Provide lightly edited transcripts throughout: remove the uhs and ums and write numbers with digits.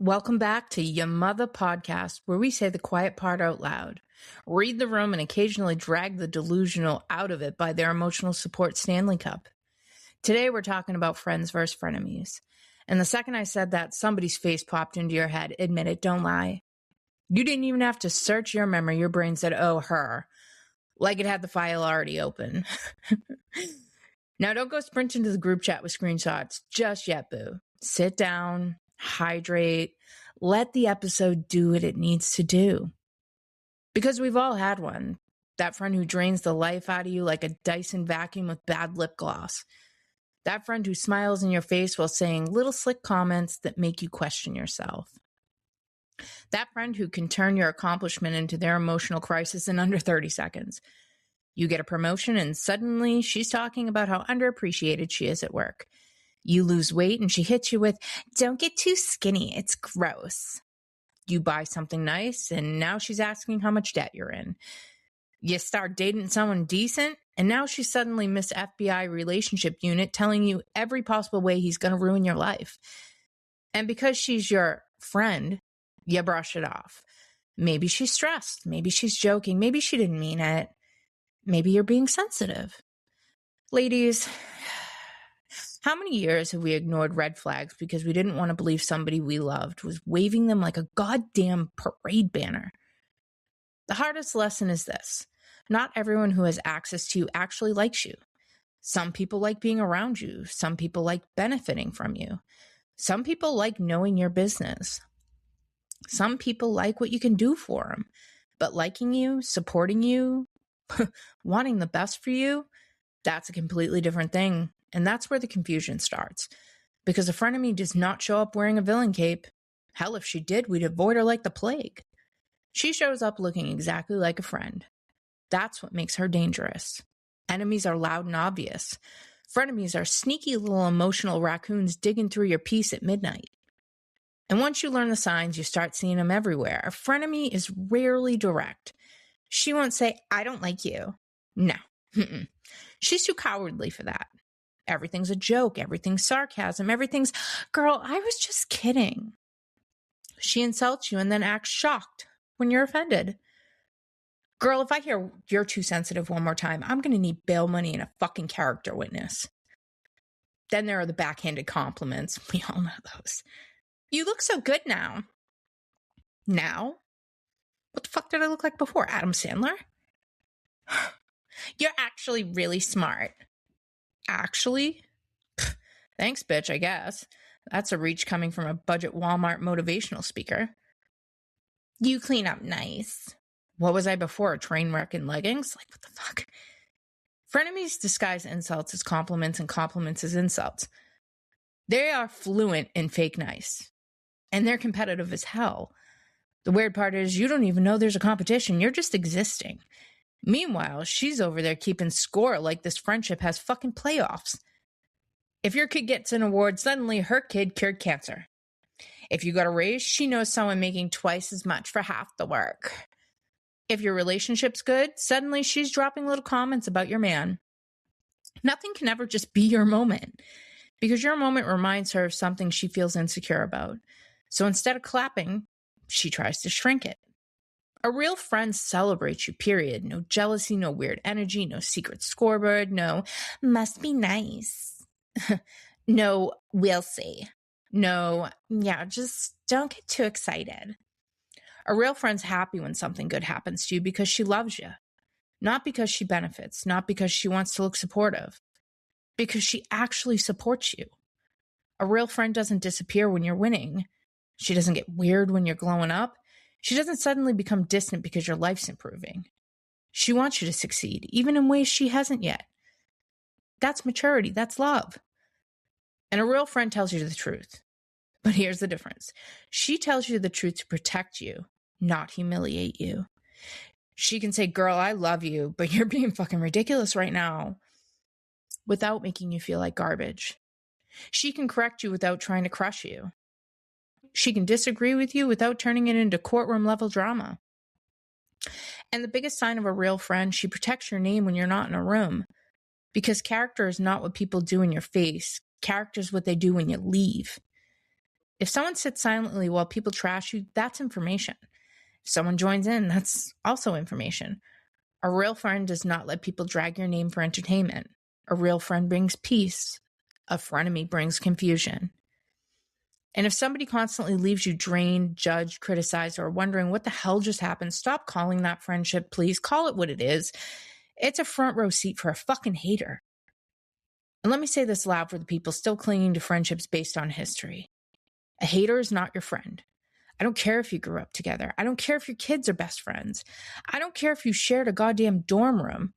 Welcome back to Your Mutha podcast, where we say the quiet part out loud, read the room, and occasionally drag the delusional out of it by their emotional support Stanley Cup. Today, we're talking about friends versus frenemies. And the second I said that, somebody's face popped into your head. Admit it, don't lie. You didn't even have to search your memory. Your brain said, oh, her. Like it had the file already open. Now, don't go sprinting to the group chat with screenshots just yet, boo. Sit down. Hydrate, let the episode do what it needs to do. Because we've all had one. That friend who drains the life out of you like a Dyson vacuum with bad lip gloss. That friend who smiles in your face while saying little slick comments that make you question yourself. That friend who can turn your accomplishment into their emotional crisis in under 30 seconds. You get a promotion and suddenly she's talking about how underappreciated she is at work. You lose weight and she hits you with, don't get too skinny, it's gross. You buy something nice and now she's asking how much debt you're in. You start dating someone decent and now she's suddenly Miss FBI relationship unit telling you every possible way he's going to ruin your life. And because she's your friend, you brush it off. Maybe she's stressed. Maybe she's joking. Maybe she didn't mean it. Maybe you're being sensitive. Ladies, how many years have we ignored red flags because we didn't want to believe somebody we loved was waving them like a goddamn parade banner? The hardest lesson is this. Not everyone who has access to you actually likes you. Some people like being around you. Some people like benefiting from you. Some people like knowing your business. Some people like what you can do for them. But liking you, supporting you, wanting the best for you, that's a completely different thing. And that's where the confusion starts. Because a frenemy does not show up wearing a villain cape. Hell, if she did, we'd avoid her like the plague. She shows up looking exactly like a friend. That's what makes her dangerous. Enemies are loud and obvious. Frenemies are sneaky little emotional raccoons digging through your peace at midnight. And once you learn the signs, you start seeing them everywhere. A frenemy is rarely direct. She won't say, I don't like you. No. She's too cowardly for that. Everything's a joke. Everything's sarcasm. Everything's, girl, I was just kidding. She insults you and then acts shocked when you're offended. Girl, if I hear you're too sensitive one more time, I'm going to need bail money and a fucking character witness. Then there are the backhanded compliments. We all know those. You look so good now. Now? What the fuck did I look like before? Adam Sandler? You're actually really smart. Actually? Pfft, thanks, bitch, I guess. That's a reach coming from a budget Walmart motivational speaker. You clean up nice. What was I before? A train wreck in leggings? Like, what the fuck? Frenemies disguise insults as compliments and compliments as insults. They are fluent in fake nice. And they're competitive as hell. The weird part is you don't even know there's a competition. You're just existing. Meanwhile, she's over there keeping score like this friendship has fucking playoffs. If your kid gets an award, suddenly her kid cured cancer. If you got a raise, she knows someone making twice as much for half the work. If your relationship's good, suddenly she's dropping little comments about your man. Nothing can ever just be your moment, because your moment reminds her of something she feels insecure about. So instead of clapping, she tries to shrink it. A real friend celebrates you, period. No jealousy, no weird energy, no secret scoreboard, no must be nice. No, we'll see. No, yeah, just don't get too excited. A real friend's happy when something good happens to you because she loves you. Not because she benefits, not because she wants to look supportive. Because she actually supports you. A real friend doesn't disappear when you're winning. She doesn't get weird when you're glowing up. She doesn't suddenly become distant because your life's improving. She wants you to succeed, even in ways she hasn't yet. That's maturity. That's love. And a real friend tells you the truth. But here's the difference. She tells you the truth to protect you, not humiliate you. She can say, girl, I love you, but you're being fucking ridiculous right now, without making you feel like garbage. She can correct you without trying to crush you. She can disagree with you without turning it into courtroom level drama. And the biggest sign of a real friend, she protects your name when you're not in a room. Because character is not what people do in your face. Character is what they do when you leave. If someone sits silently while people trash you, that's information. If someone joins in, that's also information. A real friend does not let people drag your name for entertainment. A real friend brings peace. A frenemy brings confusion. And if somebody constantly leaves you drained, judged, criticized, or wondering what the hell just happened, stop calling that friendship, please. Call it what it is. It's a front row seat for a fucking hater. And let me say this loud for the people still clinging to friendships based on history. A hater is not your friend. I don't care if you grew up together. I don't care if your kids are best friends. I don't care if you shared a goddamn dorm room.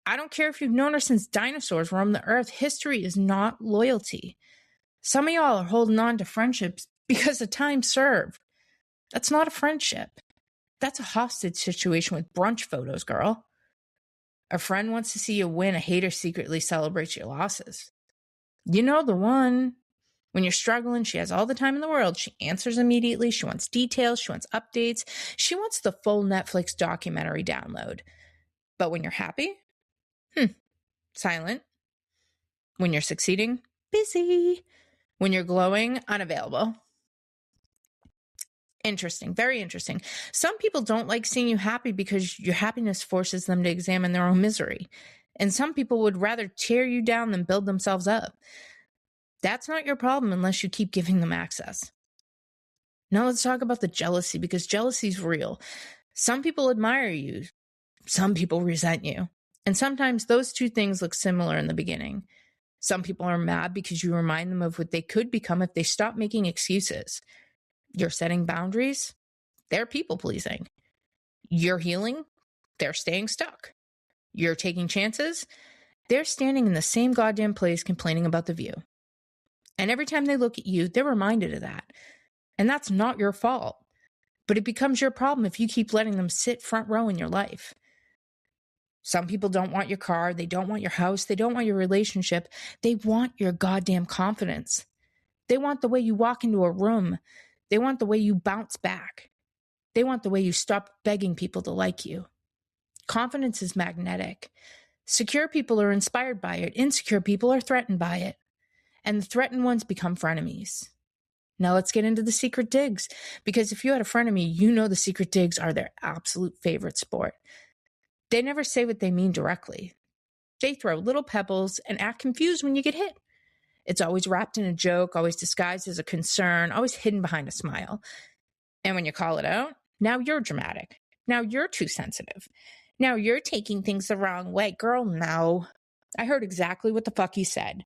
I don't care if you've known her since dinosaurs roamed the earth. History is not loyalty. Some of y'all are holding on to friendships because of time served. That's not a friendship. That's a hostage situation with brunch photos, girl. A friend wants to see you win. A hater secretly celebrates your losses. You know the one. When you're struggling, she has all the time in the world. She answers immediately. She wants details. She wants updates. She wants the full Netflix documentary download. But when you're happy, silent. When you're succeeding, busy. When you're glowing, unavailable. Interesting. Very interesting. Some people don't like seeing you happy because your happiness forces them to examine their own misery. And some people would rather tear you down than build themselves up. That's not your problem unless you keep giving them access. Now let's talk about the jealousy, because jealousy is real. Some people admire you. Some people resent you. And sometimes those two things look similar in the beginning. Some people are mad because you remind them of what they could become if they stop making excuses. You're setting boundaries. They're people pleasing. You're healing. They're staying stuck. You're taking chances. They're standing in the same goddamn place complaining about the view. And every time they look at you, they're reminded of that. And that's not your fault. But it becomes your problem if you keep letting them sit front row in your life. Some people don't want your car. They don't want your house. They don't want your relationship. They want your goddamn confidence. They want the way you walk into a room. They want the way you bounce back. They want the way you stop begging people to like you. Confidence is magnetic. Secure people are inspired by it. Insecure people are threatened by it. And the threatened ones become frenemies. Now let's get into the secret digs, because if you had a frenemy, you know the secret digs are their absolute favorite sport. They never say what they mean directly. They throw little pebbles and act confused when you get hit. It's always wrapped in a joke, always disguised as a concern, always hidden behind a smile. And when you call it out, now you're dramatic. Now you're too sensitive. Now you're taking things the wrong way. Girl, no. I heard exactly what the fuck you said.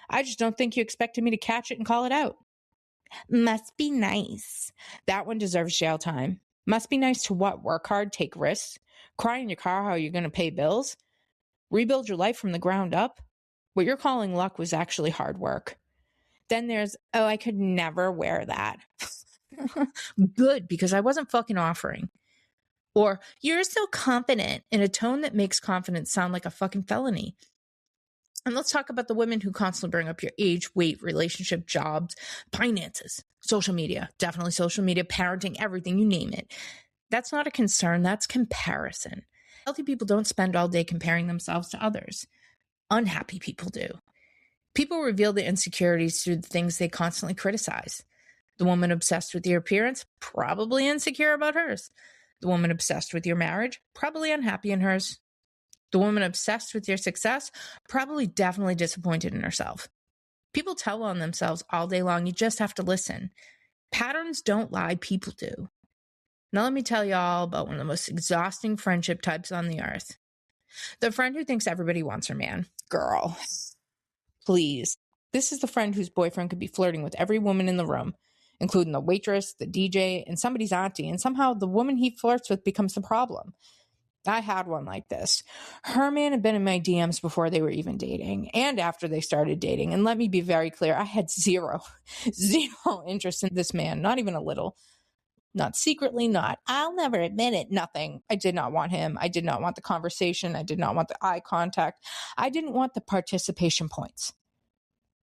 I just don't think you expected me to catch it and call it out. Must be nice. That one deserves jail time. Must be nice to what? Work hard, take risks, cry in your car how you're going to pay bills, rebuild your life from the ground up. What you're calling luck was actually hard work. Then there's, oh, I could never wear that. Good, because I wasn't fucking offering. Or, you're so confident, in a tone that makes confidence sound like a fucking felony. And let's talk about the women who constantly bring up your age, weight, relationship, jobs, finances, social media, definitely social media, parenting, everything, you name it. That's not a concern, that's comparison. Healthy people don't spend all day comparing themselves to others. Unhappy people do. People reveal their insecurities through the things they constantly criticize. The woman obsessed with your appearance, probably insecure about hers. The woman obsessed with your marriage, probably unhappy in hers. The woman obsessed with your success, probably definitely disappointed in herself. People tell on themselves all day long. You just have to listen. Patterns don't lie, people do. Now let me tell you all about one of the most exhausting friendship types on the earth. The friend who thinks everybody wants her man. Girl, please. This is the friend whose boyfriend could be flirting with every woman in the room, including the waitress, the DJ, and somebody's auntie, and somehow the woman he flirts with becomes the problem. I had one like this. Her man had been in my DMs before they were even dating and after they started dating. And let me be very clear, I had zero interest in this man, not even a little. Not secretly, not, I'll never admit it, nothing. I did not want him. I did not want the conversation. I did not want the eye contact. I didn't want the participation points.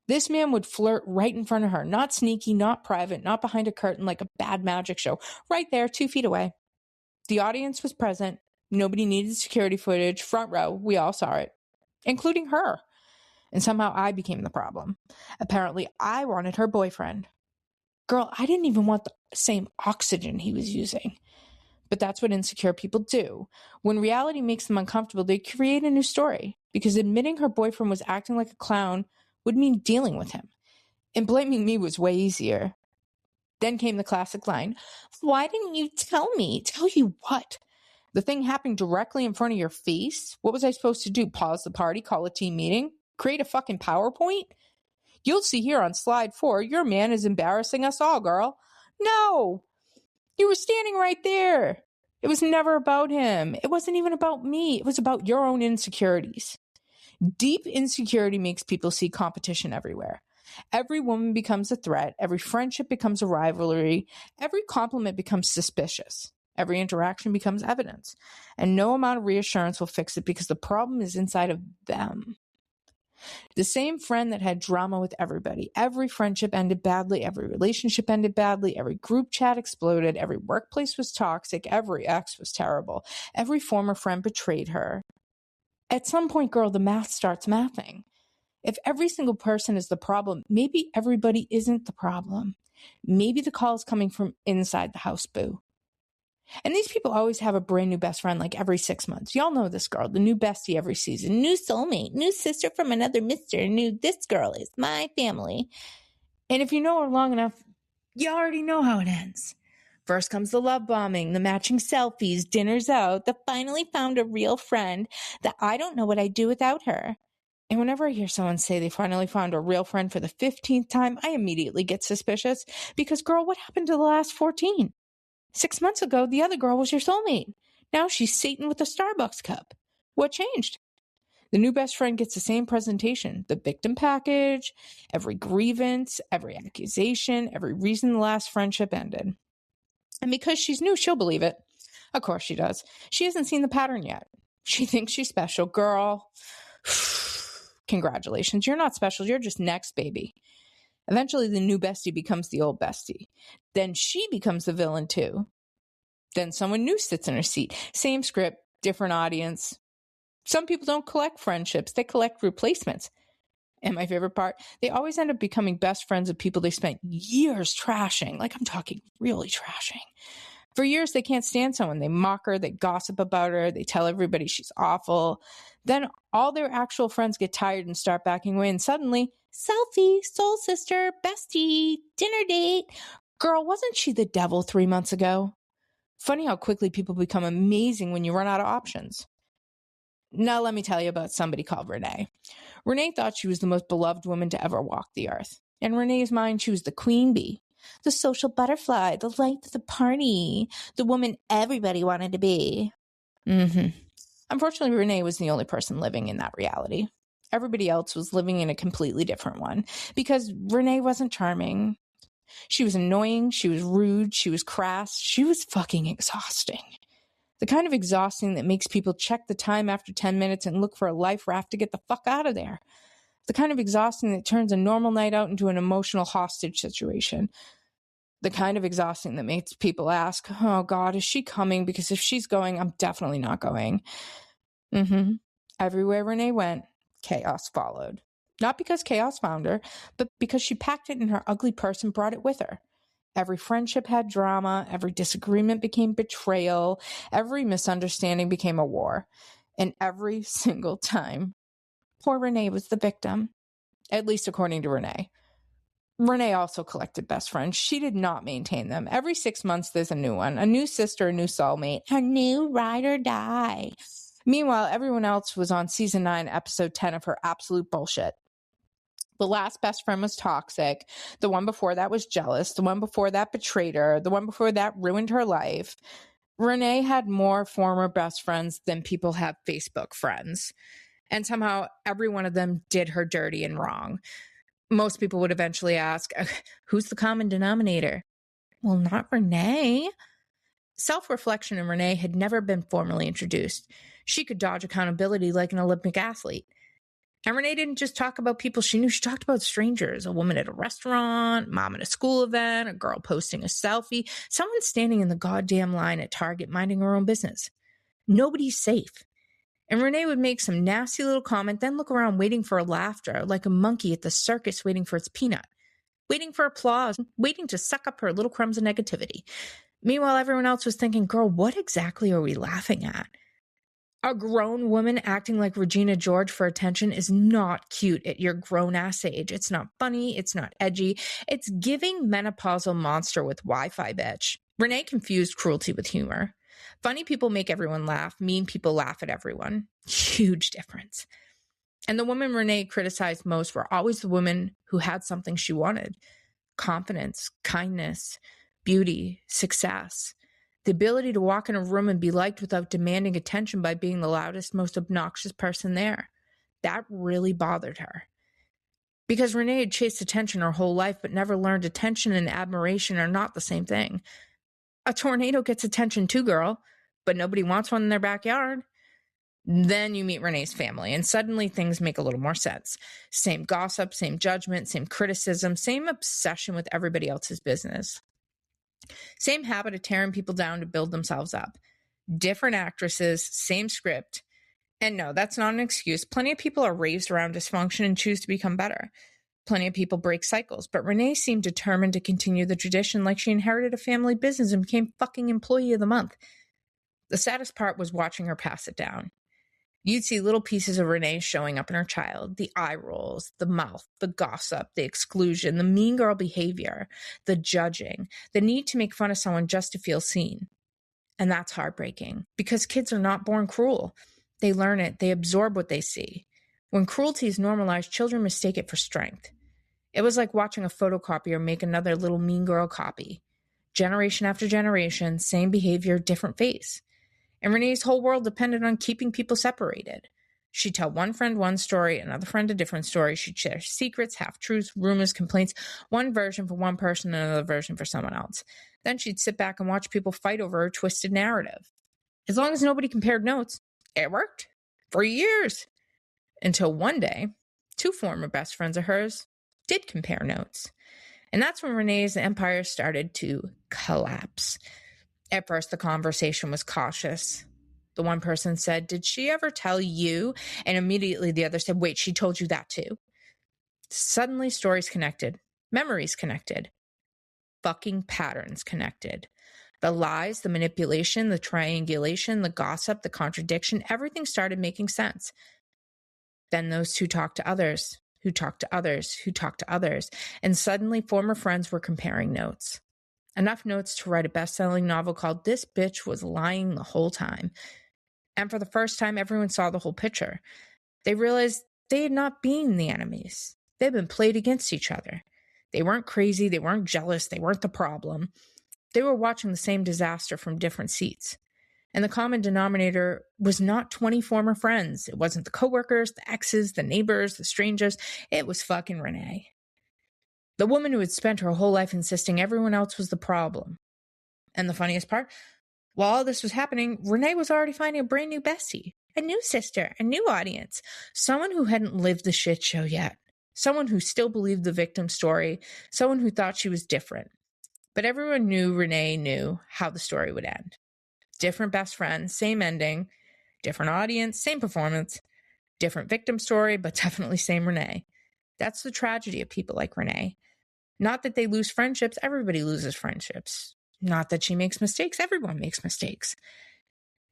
This man would flirt right in front of her, not sneaky, not private, not behind a curtain like a bad magic show, right there, 2 feet away. The audience was present. Nobody needed security footage, front row, we all saw it, including her. And somehow I became the problem. Apparently, I wanted her boyfriend. Girl, I didn't even want the same oxygen he was using. But that's what insecure people do. When reality makes them uncomfortable, they create a new story, because admitting her boyfriend was acting like a clown would mean dealing with him. And blaming me was way easier. Then came the classic line, "Why didn't you tell me?" Tell you what? The thing happened directly in front of your face? What was I supposed to do? Pause the party, call a team meeting? Create a fucking PowerPoint? You'll see here on slide 4, your man is embarrassing us all, girl. No! You were standing right there. It was never about him. It wasn't even about me. It was about your own insecurities. Deep insecurity makes people see competition everywhere. Every woman becomes a threat. Every friendship becomes a rivalry. Every compliment becomes suspicious. Every interaction becomes evidence. And no amount of reassurance will fix it, because the problem is inside of them. The same friend that had drama with everybody. Every friendship ended badly. Every relationship ended badly. Every group chat exploded. Every workplace was toxic. Every ex was terrible. Every former friend betrayed her. At some point, girl, the math starts mathing. If every single person is the problem, maybe everybody isn't the problem. Maybe the call is coming from inside the house, boo. And these people always have a brand new best friend, like every 6 months. Y'all know this girl, the new bestie every season. New soulmate, new sister from another mister, new this girl is my family. And if you know her long enough, you already know how it ends. First comes the love bombing, the matching selfies, dinners out, the finally found a real friend, that I don't know what I'd do without her. And whenever I hear someone say they finally found a real friend for the 15th time, I immediately get suspicious, because, girl, what happened to the last 14? 6 months ago, the other girl was your soulmate. Now she's Satan with a Starbucks cup. What changed? The new best friend gets the same presentation, the victim package, every grievance, every accusation, every reason the last friendship ended. And because she's new, she'll believe it. Of course she does. She hasn't seen the pattern yet. She thinks she's special. Girl, congratulations. You're not special. You're just next, baby. Eventually, the new bestie becomes the old bestie. Then she becomes the villain too. Then someone new sits in her seat. Same script, different audience. Some people don't collect friendships. They collect replacements. And my favorite part, they always end up becoming best friends of people they spent years trashing. Like, I'm talking really trashing. For years, they can't stand someone. They mock her. They gossip about her. They tell everybody she's awful. Then all their actual friends get tired and start backing away. And suddenly, selfie, soul sister, bestie, dinner date. Girl, wasn't she the devil 3 months ago? Funny how quickly people become amazing when you run out of options. Now let me tell you about somebody called Renee. Renee thought she was the most beloved woman to ever walk the earth. In Renee's mind, she was the queen bee, the social butterfly, the life of the party, the woman everybody wanted to be. Unfortunately, Renee was the only person living in that reality. Everybody else was living in a completely different one, because Renee wasn't charming. She was annoying. She was rude. She was crass. She was fucking exhausting. The kind of exhausting that makes people check the time after 10 minutes and look for a life raft to get the fuck out of there. The kind of exhausting that turns a normal night out into an emotional hostage situation. The kind of exhausting that makes people ask, oh God, is she coming? Because if she's going, I'm definitely not going. Everywhere Renee went, chaos followed. Not because chaos found her, but because she packed it in her ugly purse and brought it with her. Every friendship had drama. Every disagreement became betrayal. Every misunderstanding became a war. And every single time, poor Renee was the victim. At least according to Renee. Renee also collected best friends. She did not maintain them. Every 6 months, there's a new one. A new sister, a new soulmate. A new ride or die. Meanwhile, everyone else was on season 9, episode 10 of her absolute bullshit. The last best friend was toxic. The one before that was jealous. The one before that betrayed her. The one before that ruined her life. Renee had more former best friends than people have Facebook friends. And somehow every one of them did her dirty and wrong. Most people would eventually ask, who's the common denominator? Well, not Renee. Self-reflection in Renee had never been formally introduced. She could dodge accountability like an Olympic athlete. And Renee didn't just talk about people she knew. She talked about strangers, a woman at a restaurant, mom at a school event, a girl posting a selfie, someone standing in the goddamn line at Target minding her own business. Nobody's safe. And Renee would make some nasty little comment, then look around waiting for a laughter, like a monkey at the circus waiting for its peanut. waiting for applause, waiting to suck up her little crumbs of negativity. Meanwhile, everyone else was thinking, girl, what exactly are we laughing at? A grown woman acting like Regina George for attention is not cute at your grown-ass age. It's not funny. It's not edgy. It's giving menopausal monster with Wi-Fi, bitch. Renee confused cruelty with humor. Funny people make everyone laugh. Mean people laugh at everyone. Huge difference. And the women Renee criticized most were always the women who had something she wanted. Confidence, kindness, beauty, success. The ability to walk in a room and be liked without demanding attention by being the loudest, most obnoxious person there. That really bothered her. Because Renee had chased attention her whole life, but never learned attention and admiration are not the same thing. A tornado gets attention too, girl, but nobody wants one in their backyard. Then you meet Renee's family, and suddenly things make a little more sense. Same gossip, same judgment, same criticism, same obsession with everybody else's business. Same habit of tearing people down to build themselves up. Different actresses, same script. And no, that's not an excuse. Plenty of people are raised around dysfunction and choose to become better. Plenty of people break cycles, but Renee seemed determined to continue the tradition like she inherited a family business and became fucking employee of the month. The saddest part was watching her pass it down. You'd see little pieces of Renee showing up in her child, the eye rolls, the mouth, the gossip, the exclusion, the mean girl behavior, the judging, the need to make fun of someone just to feel seen. And that's heartbreaking because kids are not born cruel. They learn it. They absorb what they see. When cruelty is normalized, children mistake it for strength. It was like watching a photocopier make another little mean girl copy. Generation after generation, same behavior, different face. And Renee's whole world depended on keeping people separated. She'd tell one friend one story, another friend a different story. She'd share secrets, half-truths, rumors, complaints, one version for one person and another version for someone else. Then she'd sit back and watch people fight over her twisted narrative. As long as nobody compared notes, it worked for years. Until one day, two former best friends of hers did compare notes. And that's when Renee's empire started to collapse. At first, the conversation was cautious. The one person said, "Did she ever tell you?" And immediately the other said, "Wait, she told you that too?" Suddenly, stories connected. Memories connected. Fucking patterns connected. The lies, the manipulation, the triangulation, the gossip, the contradiction, everything started making sense. Then those two talked to others, who talked to others, who talked to others. And suddenly, former friends were comparing notes. Enough notes to write a best-selling novel called This Bitch Was Lying the Whole Time. And for the first time, everyone saw the whole picture. They realized they had not been the enemies. They'd been played against each other. They weren't crazy. They weren't jealous. They weren't the problem. They were watching the same disaster from different seats. And the common denominator was not 20 former friends. It wasn't the coworkers, the exes, the neighbors, the strangers. It was fucking Renee. The woman who had spent her whole life insisting everyone else was the problem. And the funniest part, while all this was happening, Renee was already finding a brand new bestie, a new sister, a new audience, someone who hadn't lived the shit show yet, someone who still believed the victim story, someone who thought she was different. But everyone knew Renee knew how the story would end. Different best friends, same ending, different audience, same performance, different victim story, but definitely same Renee. That's the tragedy of people like Renee. Not that they lose friendships, everybody loses friendships. Not that she makes mistakes, everyone makes mistakes.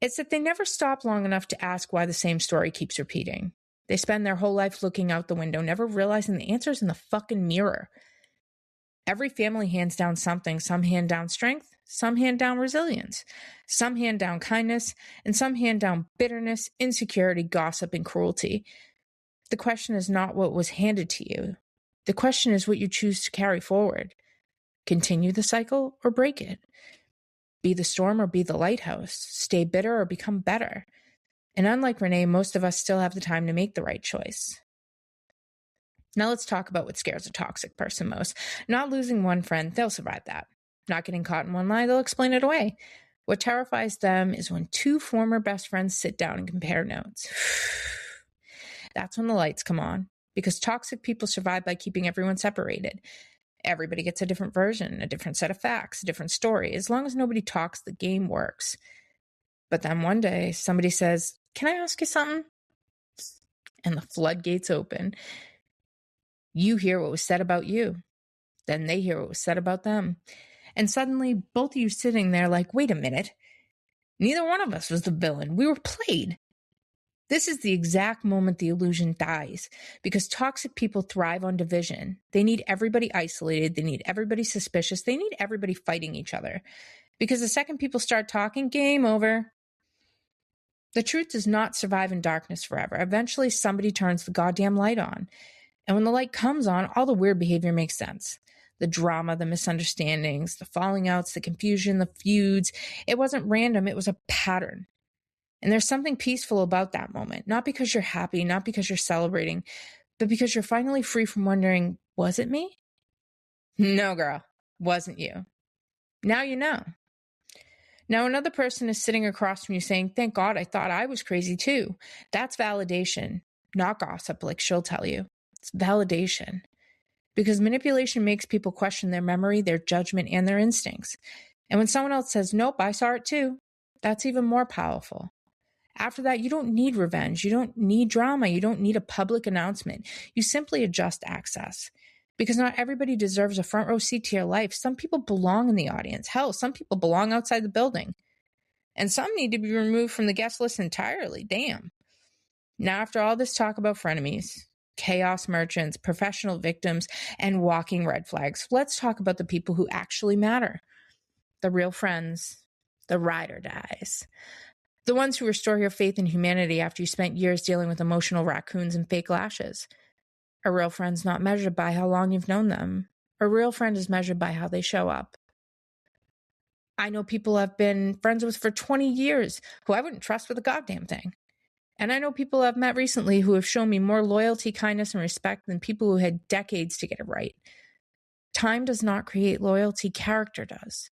It's that they never stop long enough to ask why the same story keeps repeating. They spend their whole life looking out the window, never realizing the answer's in the fucking mirror. Every family hands down something. Some hand down strength, some hand down resilience, some hand down kindness, and some hand down bitterness, insecurity, gossip, and cruelty. The question is not what was handed to you. The question is what you choose to carry forward. Continue the cycle or break it. Be the storm or be the lighthouse. Stay bitter or become better. And unlike Renee, most of us still have the time to make the right choice. Now let's talk about what scares a toxic person most. Not losing one friend, they'll survive that. Not getting caught in one lie, they'll explain it away. What terrifies them is when two former best friends sit down and compare notes. That's when the lights come on, because toxic people survive by keeping everyone separated. Everybody gets a different version, a different set of facts, a different story. As long as nobody talks, the game works. But then one day, somebody says, "Can I ask you something?" And the floodgates open. You hear what was said about you. Then they hear what was said about them. And suddenly, both of you sitting there like, wait a minute. Neither one of us was the villain. We were played. This is the exact moment the illusion dies, because toxic people thrive on division. They need everybody isolated. They need everybody suspicious. They need everybody fighting each other. Because the second people start talking, game over. The truth does not survive in darkness forever. Eventually, somebody turns the goddamn light on. And when the light comes on, all the weird behavior makes sense. The drama, the misunderstandings, the falling outs, the confusion, the feuds. It wasn't random. It was a pattern. And there's something peaceful about that moment. Not because you're happy, not because you're celebrating, but because you're finally free from wondering, was it me? No, girl, wasn't you. Now you know. Now another person is sitting across from you saying, thank God I thought I was crazy too. That's validation, not gossip like she'll tell you. It's validation. Because manipulation makes people question their memory, their judgment, and their instincts. And when someone else says, nope, I saw it too, that's even more powerful. After that, you don't need revenge. You don't need drama. You don't need a public announcement. You simply adjust access. Because not everybody deserves a front row seat to your life. Some people belong in the audience. Hell, some people belong outside the building. And some need to be removed from the guest list entirely. Damn. Now, after all this talk about frenemies, chaos merchants, professional victims, and walking red flags, let's talk about the people who actually matter. The real friends, the ride or dies. The ones who restore your faith in humanity after you spent years dealing with emotional raccoons and fake lashes. A real friend's not measured by how long you've known them. A real friend is measured by how they show up. I know people I've been friends with for 20 years who I wouldn't trust with a goddamn thing. And I know people I've met recently who have shown me more loyalty, kindness, and respect than people who had decades to get it right. Time does not create loyalty, character does.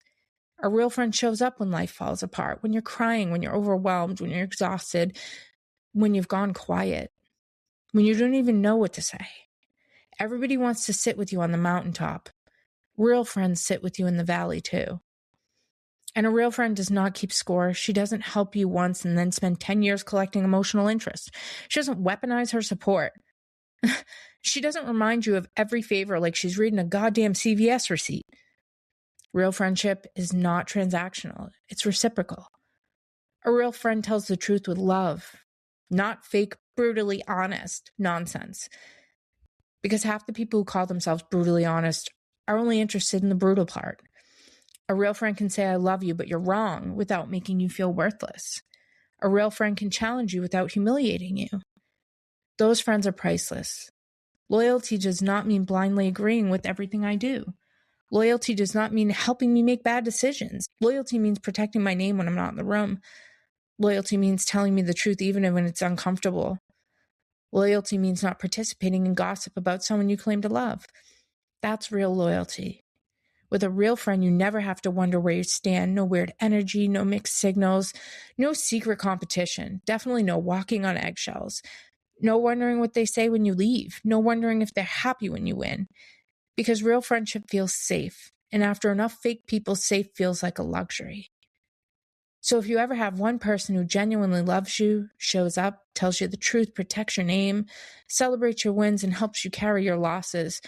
A real friend shows up when life falls apart, when you're crying, when you're overwhelmed, when you're exhausted, when you've gone quiet, when you don't even know what to say. Everybody wants to sit with you on the mountaintop. Real friends sit with you in the valley too. And a real friend does not keep score. She doesn't help you once and then spend 10 years collecting emotional interest. She doesn't weaponize her support. She doesn't remind you of every favor like she's reading a goddamn CVS receipt. Real friendship is not transactional. It's reciprocal. A real friend tells the truth with love, not fake, brutally honest nonsense. Because half the people who call themselves brutally honest are only interested in the brutal part. A real friend can say, I love you, but you're wrong, without making you feel worthless. A real friend can challenge you without humiliating you. Those friends are priceless. Loyalty does not mean blindly agreeing with everything I do. Loyalty does not mean helping me make bad decisions. Loyalty means protecting my name when I'm not in the room. Loyalty means telling me the truth even when it's uncomfortable. Loyalty means not participating in gossip about someone you claim to love. That's real loyalty. With a real friend, you never have to wonder where you stand. No weird energy, no mixed signals, no secret competition. Definitely no walking on eggshells. No wondering what they say when you leave. No wondering if they're happy when you win. Because real friendship feels safe. And after enough fake people, safe feels like a luxury. So if you ever have one person who genuinely loves you, shows up, tells you the truth, protects your name, celebrates your wins, and helps you carry your losses,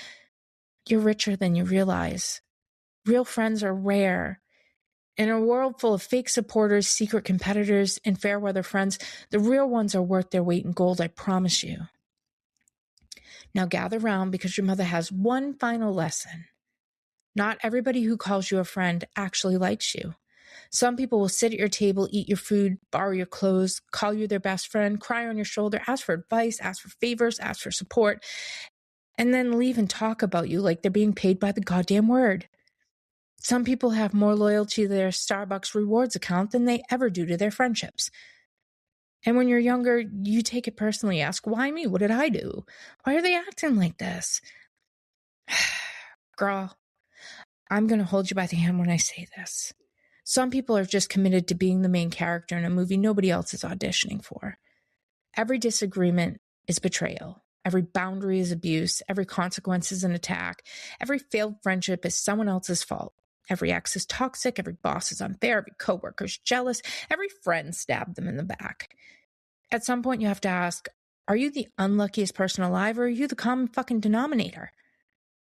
you're richer than you realize. Real friends are rare. In a world full of fake supporters, secret competitors, and fair weather friends, the real ones are worth their weight in gold, I promise you. Now gather round, because your mother has one final lesson. Not everybody who calls you a friend actually likes you. Some people will sit at your table, eat your food, borrow your clothes, call you their best friend, cry on your shoulder, ask for advice, ask for favors, ask for support, and then leave and talk about you like they're being paid by the goddamn word. Some people have more loyalty to their Starbucks rewards account than they ever do to their friendships. And when you're younger, you take it personally. Ask, why me? What did I do? Why are they acting like this? Girl, I'm going to hold you by the hand when I say this. Some people are just committed to being the main character in a movie nobody else is auditioning for. Every disagreement is betrayal. Every boundary is abuse. Every consequence is an attack. Every failed friendship is someone else's fault. Every ex is toxic. Every boss is unfair. Every coworker is jealous. Every friend stabbed them in the back. At some point, you have to ask, are you the unluckiest person alive, or are you the common fucking denominator?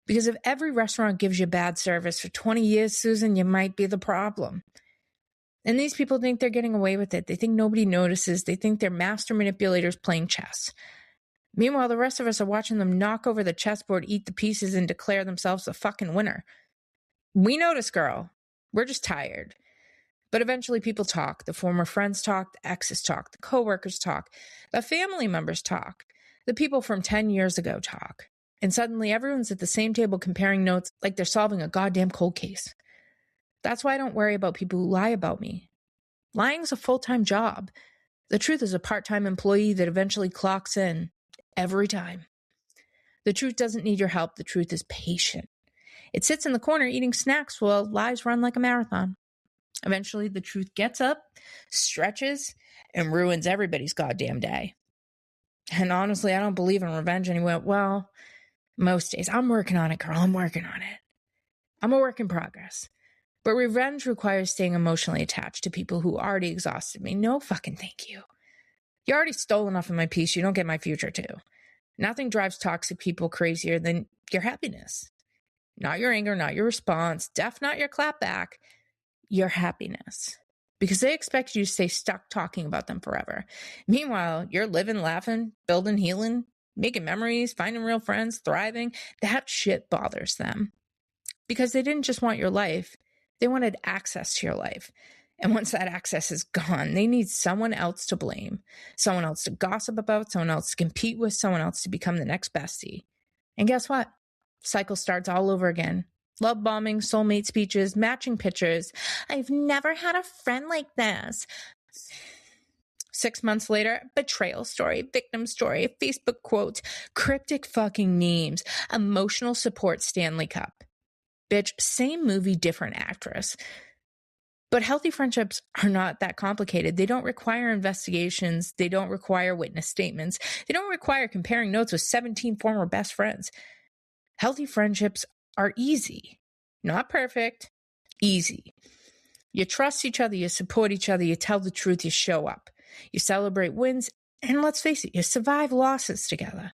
Because if every restaurant gives you bad service for 20 years, Susan, you might be the problem. And these people think they're getting away with it. They think nobody notices. They think they're master manipulators playing chess. Meanwhile, the rest of us are watching them knock over the chessboard, eat the pieces, and declare themselves the fucking winner. We notice, girl. We're just tired. But eventually people talk. The former friends talk. The exes talk. The coworkers talk. The family members talk. The people from 10 years ago talk. And suddenly everyone's at the same table comparing notes like they're solving a goddamn cold case. That's why I don't worry about people who lie about me. Lying's a full-time job. The truth is a part-time employee that eventually clocks in every time. The truth doesn't need your help. The truth is patient. It sits in the corner eating snacks while lies run like a marathon. Eventually, the truth gets up, stretches, and ruins everybody's goddamn day. And honestly, I don't believe in revenge anyway. Well, most days. I'm working on it, girl. I'm working on it. I'm a work in progress. But revenge requires staying emotionally attached to people who already exhausted me. No fucking thank you. You already stole enough of my peace. You don't get my future too. Nothing drives toxic people crazier than your happiness. Not your anger, not your response. Def not your clapback. Your happiness. Because they expect you to stay stuck talking about them forever. Meanwhile, you're living, laughing, building, healing, making memories, finding real friends, thriving. That shit bothers them. Because they didn't just want your life. They wanted access to your life. And once that access is gone, they need someone else to blame, someone else to gossip about, someone else to compete with, someone else to become the next bestie. And guess what? Cycle starts all over again. Love bombing, soulmate speeches, matching pictures. I've never had a friend like this. 6 months later, betrayal story, victim story, Facebook quotes, cryptic fucking memes, emotional support Stanley Cup. Bitch, same movie, different actress. But healthy friendships are not that complicated. They don't require investigations. They don't require witness statements. They don't require comparing notes with 17 former best friends. Healthy friendships are easy. Not perfect, easy. You trust each other, you support each other, you tell the truth, you show up. You celebrate wins, and let's face it, you survive losses together.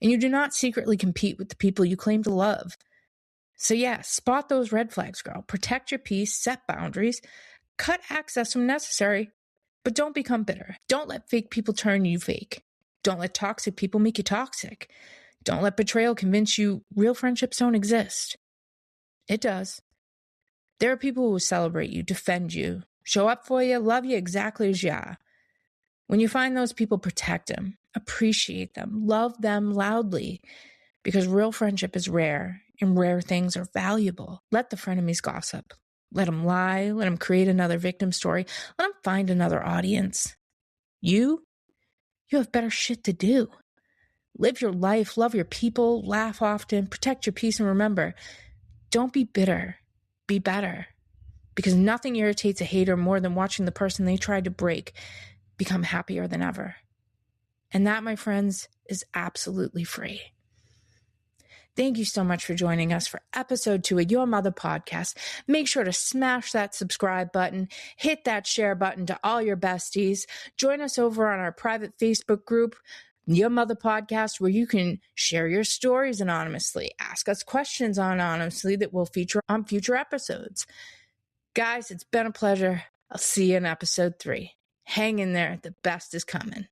And you do not secretly compete with the people you claim to love. So yeah, spot those red flags, girl. Protect your peace, set boundaries, cut access when necessary, but don't become bitter. Don't let fake people turn you fake. Don't let toxic people make you toxic. Don't let betrayal convince you real friendships don't exist. It does. There are people who will celebrate you, defend you, show up for you, love you exactly as you are. When you find those people, protect them, appreciate them, love them loudly, because real friendship is rare, and rare things are valuable. Let the frenemies gossip. Let them lie. Let them create another victim story. Let them find another audience. You have better shit to do. Live your life, love your people, laugh often, protect your peace, and remember, don't be bitter. Be better. Because nothing irritates a hater more than watching the person they tried to break become happier than ever. And that, my friends, is absolutely free. Thank you so much for joining us for episode 2 of Your Mutha podcast. Make sure to smash that subscribe button, hit that share button to all your besties. Join us over on our private Facebook group, Your Mutha podcast, where you can share your stories anonymously, ask us questions anonymously that we'll feature on future episodes. Guys, it's been a pleasure. I'll see you in episode 3. Hang in there. The best is coming.